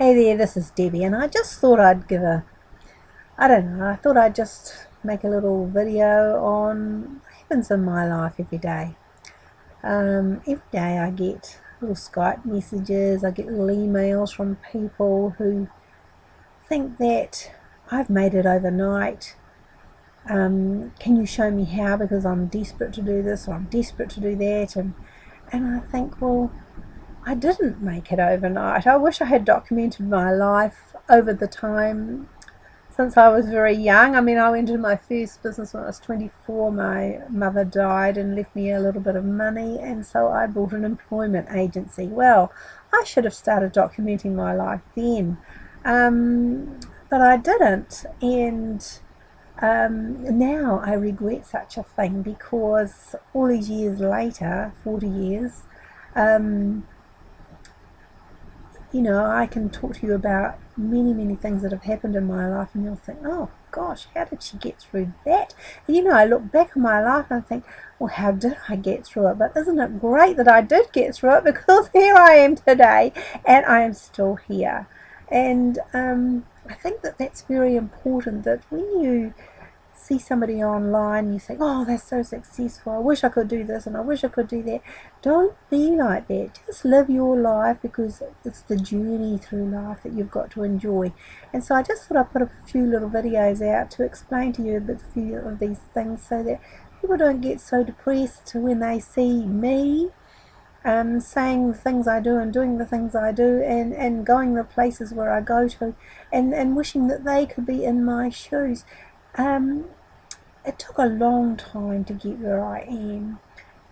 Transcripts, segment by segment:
Hey there, this is Debbie, and I just thought I'd give I don't know, I thought I'd just make a little video on what happens in my life every day. Every day I get little Skype messages, I get little emails from people who think that I've made it overnight. Can you show me how, because I'm desperate to do this or I'm desperate to do that, and I think, well, I didn't make it overnight. I wish I had documented my life over the time since I was very young. I mean, I went into my first business when I was 24. My mother died and left me a little bit of money, and so I bought an employment agency. Well, I should have started documenting my life then, but I didn't, and now I regret such a thing, because all these years later, 40 years, I can talk to you about many things that have happened in my life, and you'll think, oh gosh, how did she get through that? And I look back on my life and I think, well, how did I get through it? But isn't it great that I did get through it, because here I am today and I am still here. And I think that that's very important, that when you see somebody online, you think, oh, they're so successful, I wish I could do this and I wish I could do that. Don't be like that. Just live your life, because it's the journey through life that you've got to enjoy. And so I just thought I'd put a few little videos out to explain to you a few of these things, so that people don't get so depressed when they see me saying the things I do and doing the things I do, and going the places where I go to, and wishing that they could be in my shoes. It took a long time to get where I am.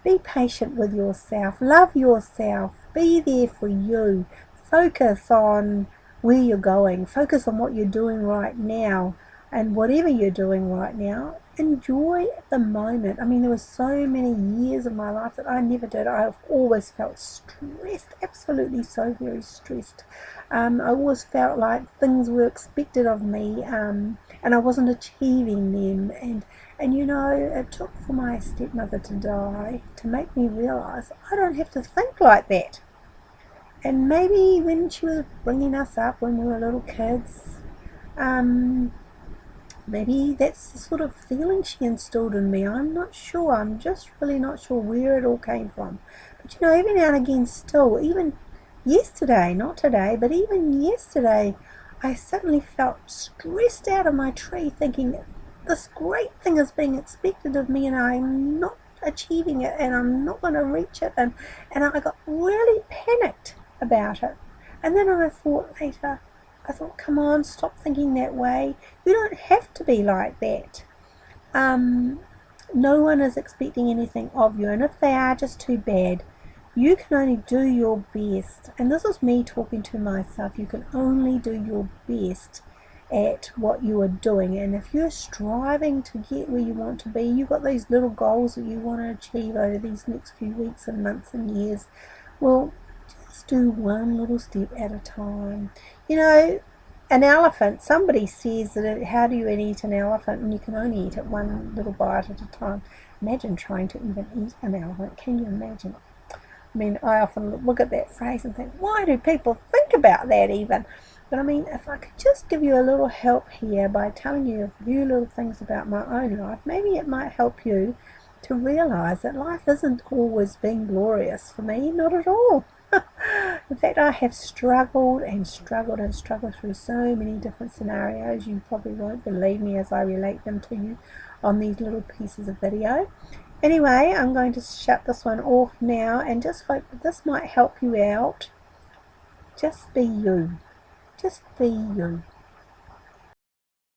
Be patient with yourself, love yourself, be there for you, focus on where you're going, focus on what you're doing right now, and whatever you're doing right now, enjoy the moment. I mean, there were so many years of my life that I never did. I've always felt stressed, absolutely so very stressed. I always felt like things were expected of me, and I wasn't achieving them, and it took for my stepmother to die to make me realise I don't have to think like that. And maybe when she was bringing us up when we were little kids, maybe that's the sort of feeling she instilled in me. I'm not sure. I'm just really not sure where it all came from. But every now and again, still, even yesterday, not today, but even yesterday, I suddenly felt stressed out of my tree, thinking this great thing is being expected of me and I'm not achieving it, and I'm not going to reach it, and I got really panicked about it. And then I thought later, come on, stop thinking that way. You don't have to be like that. No one is expecting anything of you, and if they are, just too bad. You can only do your best, and this is me talking to myself. You can only do your best at what you are doing, and if you're striving to get where you want to be, you've got these little goals that you want to achieve over these next few weeks and months and years, well, just do one little step at a time. An elephant, somebody says that how do you eat an elephant, and you can only eat it one little bite at a time. Imagine trying to even eat an elephant. Can you imagine? I mean, I often look at that phrase and think, why do people think about that even? But I mean, if I could just give you a little help here by telling you a few little things about my own life, maybe it might help you to realise that life isn't always been glorious for me, not at all. In fact, I have struggled and struggled and struggled through so many different scenarios. You probably won't believe me as I relate them to you on these little pieces of video. Anyway, I'm going to shut this one off now, and just hope that this might help you out. Just be you. Just be you.